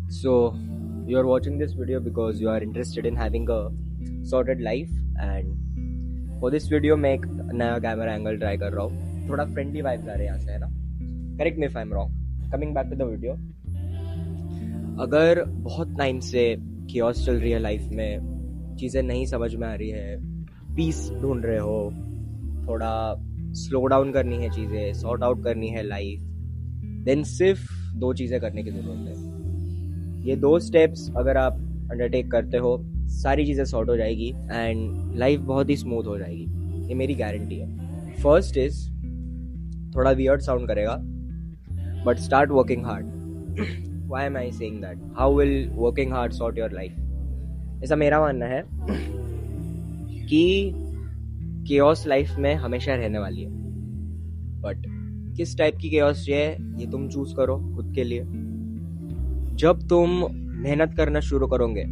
So, you are watching this video because you are interested in having a sorted life, and for this video मैं एक नया camera angle try कर रहा हूँ. थोड़ा friendly vibes आ रहे हैं यहाँ से, है ना? Correct me if I am wrong. Coming back to the video. अगर बहुत टाइम से chaos चल रही है लाइफ में, चीज़ें नहीं समझ में आ रही है, पीस ढूंढ रहे हो, थोड़ा स्लो डाउन करनी है चीज़ें, सॉर्ट आउट करनी है लाइफ, देन सिर्फ दो चीज़ें करने की ज़रूरत है. ये दो स्टेप्स अगर आप अंडरटेक करते हो, सारी चीज़ें सॉर्ट हो जाएगी एंड लाइफ बहुत ही स्मूथ हो जाएगी. ये मेरी गारंटी है. फर्स्ट इज, थोड़ा वियर्ड साउंड करेगा, but start working hard. Why am I saying that? How will working hard sort your life? ऐसा मेरा मानना है कि केओस लाइफ में हमेशा रहने वाली है, बट किस टाइप की केओस चाहिए ये तुम चूज करो खुद के लिए. जब तुम मेहनत करना शुरू करोगे,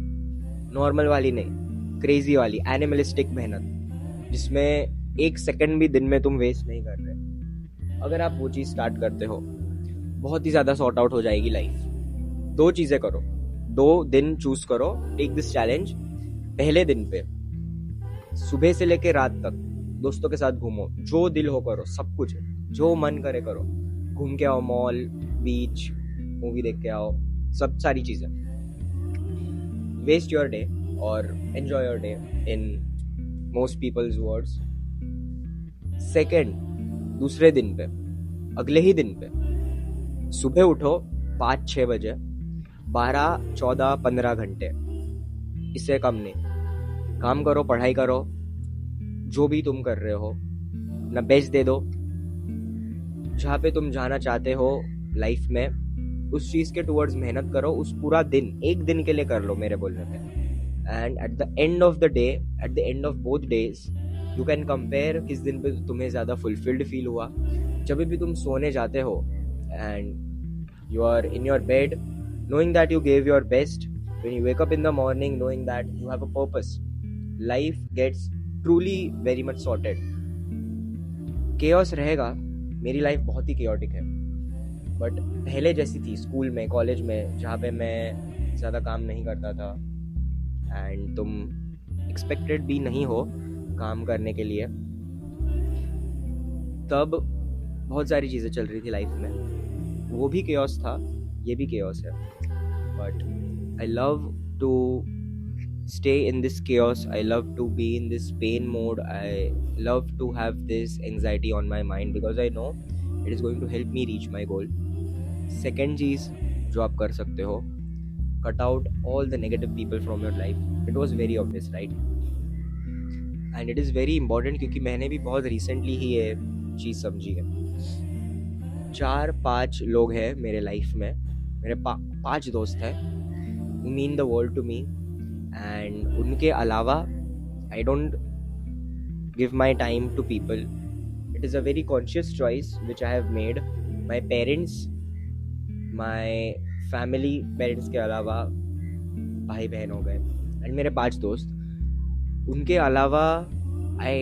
नॉर्मल वाली नहीं, क्रेजी वाली एनिमलिस्टिक मेहनत, जिसमें एक सेकंड भी दिन में तुम वेस्ट नहीं कर रहे, अगर आप वो चीज स्टार्ट करते हो, बहुत ही ज्यादा सॉर्ट आउट हो जाएगी लाइफ. दो चीजें करो, 2 दिन चूज करो. Take this challenge. पहले दिन पे सुबह से लेके रात तक दोस्तों के साथ घूमो, जो दिल हो करो, सब कुछ जो मन करे करो. घूम के आओ, मॉल, बीच, मूवी देख के आओ, सब सारी चीजें. वेस्ट योर डे और enjoy your day in most people's words. Second, दूसरे दिन पे, अगले ही दिन पे सुबह उठो 5-6 बजे, 12, 14, 15 घंटे, इससे कम नहीं. काम करो, पढ़ाई करो, जो भी तुम कर रहे हो, ना बेस्ट दे दो. जहाँ पे तुम जाना चाहते हो लाइफ में, उस चीज के टुवर्ड्स मेहनत करो. उस पूरा दिन, एक दिन के लिए कर लो मेरे बोलने पे. And at the end of the day, at the end of both days, you can compare किस दिन पे तुम्हें ज्यादा फुलफिल्ड फील हुआ. जब भी तुम सोने जाते हो and you are in your bed knowing that you gave your best, when you wake up in the morning knowing that you have a purpose, life gets truly very much sorted. chaos रहेगा. मेरी life बहुत ही chaotic है, but पहले जैसी थी school में, college में, जहाँ पे मैं ज़्यादा काम नहीं करता था एंड तुम एक्सपेक्टेड भी नहीं हो काम करने के लिए. तब बहुत सारी चीज़ें चल रही थी लाइफ में, वो भी chaos था, ये भी chaos है. But I love to stay in this chaos. I love to be in this pain mode. I love to have this anxiety on my mind because I know it is going to help me reach my goal. Second चीज़ जो आप कर सकते हो, cut out all the negative people from your life. It was very obvious, right? And it is very important क्योंकि मैंने भी बहुत recently ही ये चीज़ समझी है. 4-5 लोग हैं मेरे लाइफ में, मेरे 5 दोस्त हैं who mean the world to me. And उनके अलावा I don't give my time to people. It is a very conscious choice which I have made. My parents, my family, parents के अलावा भाई बहन हो गए, and मेरे 5 दोस्त, उनके अलावा I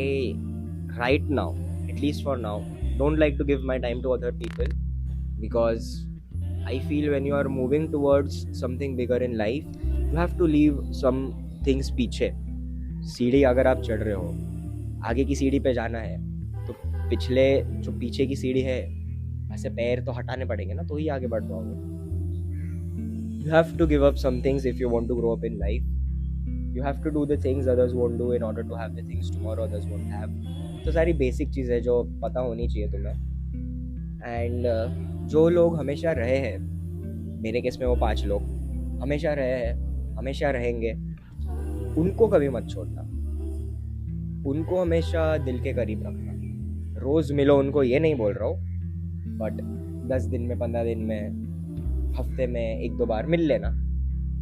right now, at least for now, don't like to give my time to other people because I feel when you are moving towards something bigger in life, you have to leave some things पीछे. सीढ़ी अगर आप चढ़ रहे हो, आगे की सीढ़ी पे जाना है, तो पिछले जो पीछे की सीढ़ी है, ऐसे पैर तो हटाने पड़ेंगे ना, तो ही आगे बढ़ पाओगे. You have to give up some things if you want to grow up in life. You have to do the things others won't do in order to have the things tomorrow others won't have. तो सारी basic चीज़ है जो पता होनी चाहिए तुम्हें. And जो लोग हमेशा रहे हैं, मेरे केस में वो 5 लोग हमेशा रहे हैं, हमेशा रहेंगे, उनको कभी मत छोड़ना. उनको हमेशा दिल के करीब रखना. रोज़ मिलो उनको, ये नहीं बोल रहा हूँ, बट 10 दिन में, 15 दिन में, हफ्ते में 1-2 बार मिल लेना.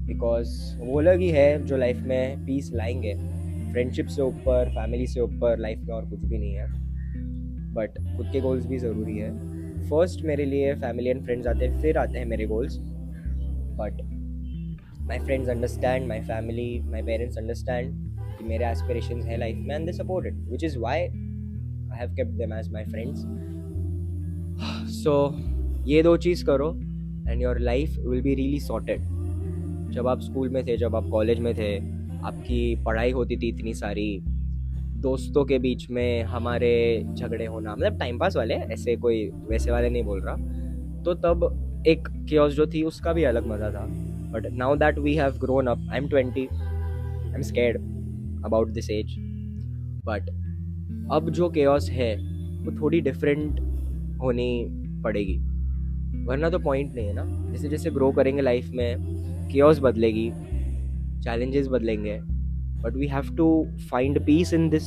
बिकॉज वो लोग ही है जो लाइफ में पीस लाएंगे. फ्रेंडशिप से ऊपर, फैमिली से ऊपर लाइफ में और कुछ भी नहीं है. बट खुद के गोल्स भी ज़रूरी है. फर्स्ट मेरे लिए फैमिली एंड फ्रेंड्स आते हैं, फिर आते हैं मेरे goals. But my friends understand, my family, my parents understand कि मेरे एस्पिरेशंस हैं लाइफ में, and they support it, which is why I have kept them as my friends. So ये 2 चीज़ करो and your life will be really sorted. जब आप school में थे, जब आप कॉलेज में थे, आपकी पढ़ाई होती थी इतनी सारी, दोस्तों के बीच में हमारे झगड़े होना, मतलब टाइम पास वाले, ऐसे कोई वैसे वाले नहीं बोल रहा, तो तब एक chaos जो थी उसका भी अलग मज़ा था. But now that we have grown up, I am 20, I am scared about this age. But अब जो chaos है वो थोड़ी डिफरेंट होनी पड़ेगी, वरना तो पॉइंट नहीं है ना. जैसे जैसे ग्रो करेंगे लाइफ में, chaos बदलेगी, challenges बदलेंगे, but we have to find peace in this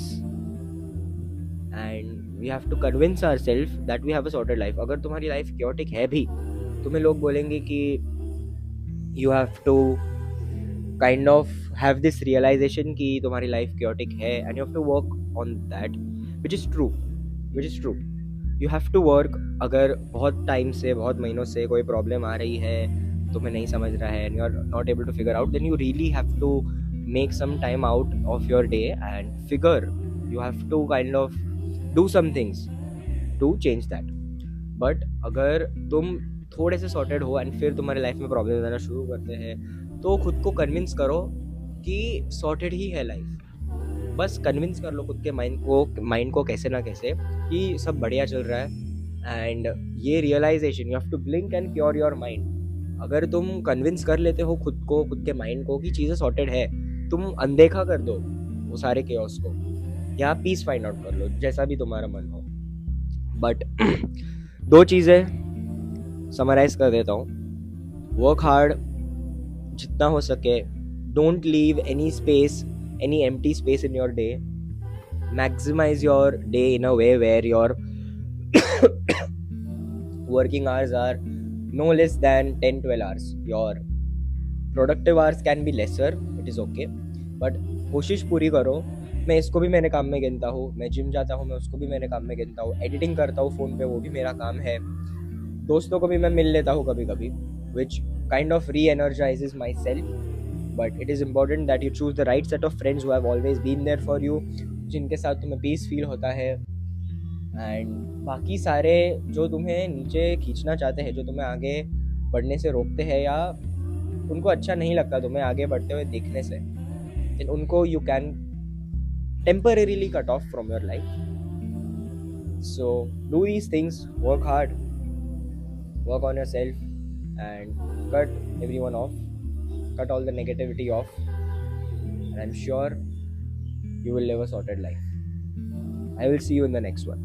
and we have to convince ourselves that we have a sorted life. अगर तुम्हारी लाइफ chaotic है भी, तुम्हें लोग बोलेंगे कि you have to kind of have this realization कि तुम्हारी लाइफ chaotic है and you have to work on that, which is true. You have to work. अगर बहुत टाइम से, बहुत महीनों से कोई प्रॉब्लम आ रही है, तुम्हें नहीं समझ रहा है and you are not able to figure out, then you really have to make some time out of your day and figure. You have to kind of do some things to change that. But अगर तुम थोड़े से sorted हो and फिर तुम्हारी life में problem आना शुरू करते हैं, तो खुद को कन्विंस करो कि सॉर्टेड ही है लाइफ. बस कन्विंस कर लो खुद के माइंड को कैसे ना कैसे कि सब बढ़िया चल रहा है. एंड ये realisation, you have to blink and cure your mind. अगर तुम कन्विंस कर लेते हो खुद को, खुद के माइंड को कि चीज़ें सॉर्टेड है, तुम अनदेखा कर दो वो सारे केओस को, या पीस फाइंड आउट कर लो, जैसा भी तुम्हारा मन हो. बट 2 चीज़ें समराइज कर देता हूँ. वर्क हार्ड जितना हो सके. Don't leave any space, any empty space in your day. Maximize your day in a way where your working hours are no less than 10-12 hours. Your productive hours can be lesser, it is okay, but कोशिश पूरी करो. मैं इसको भी मेरे काम में गिनता हूँ, मैं जिम जाता हूँ, मैं उसको भी मेरे काम में गिनता हूँ, एडिटिंग करता हूँ फ़ोन पे, वो भी मेरा काम है, दोस्तों को भी मैं मिल लेता हूँ कभी कभी, which kind of re-energizes myself. But it is important that you choose the right set of friends who have always been there for you, जिनके साथ तुम्हें पीस फील होता है. एंड बाकी सारे जो तुम्हें नीचे खींचना चाहते हैं, जो तुम्हें आगे बढ़ने से रोकते हैं या उनको अच्छा नहीं लगता तुम्हें आगे बढ़ते हुए देखने से, then उनको you can temporarily cut off from your life. So do these things, work hard, work on yourself and cut everyone off. Cut all the negativity off, and I'm sure you will live a sorted life. I will see you in the next one.